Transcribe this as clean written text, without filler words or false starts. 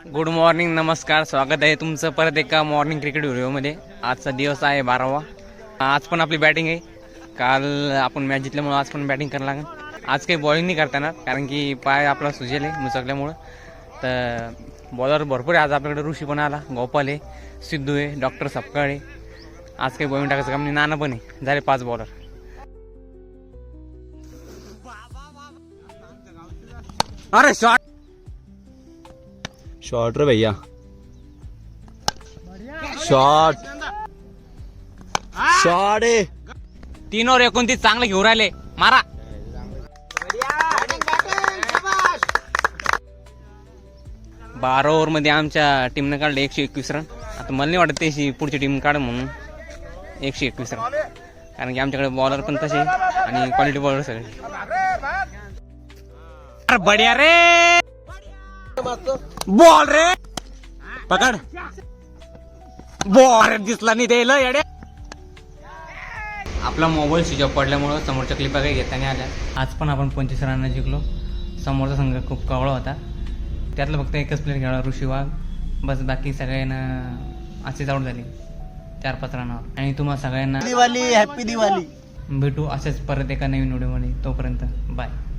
Good morning, नमस्कार, स्वागत आहे तुमचं परत एका मॉर्निंग क्रिकेट व्हिडिओमध्ये. आजचा दिवस आहे 12वा. आज पण आपली बॅटिंग आहे. काल आपण मॅच जिंकल्यामुळं आज पण बॅटिंग करायला लागेल. आज काही बॉलिंग नाही करता येणार कारण की पाय आपला सुजेल आहे मुचकल्यामुळं. तर बॉलर भरपूर आहे. आज आपल्याकडे ऋषी पण आला, गोपाल आहे, सिद्धू आहे, डॉक्टर सपकाळ आहे. आज काही बॉलिंग टाकायचं काम नाही. नाना पण आहे. झाले 5 बॉलर. अरे शॉट शॉट रे भैया, शॉट शॉट आहे. 3 और 29 चांगले घेऊन राहिले. मारा. बारा ओव्हर मध्ये आमच्या टीमने काढले 121 रन. आता मला नाही वाटत त्याची पुढची टीम काढ म्हणून 121 रन, कारण की आमच्याकडे बॉलर पण तसे आणि क्वालिटी बॉलर सगळे. बढिया रे, बॉल रे, पकड बॉल. दिसला नाही द्यायला येड्या. आपला मोबाईल स्विच ऑफ पडल्यामुळं समोरच्या क्लिपा काही घेता नाही आल्या. आज पण आपण 25 रनांना जिंकलो. समोरचा संघ खूप कवळा होता. त्यातलं फक्त एकच प्लेअर खेळला, ऋषी वाघ. बस बाकी सगळ्यांना असेच आउट झाले 4-5 रनावर. आणि तुम्हाला सगळ्यांना दिवाळी, हॅपी दिवाळी. भेटू असेच परत एका नवीन व्हिडिओमध्ये. तोपर्यंत बाय.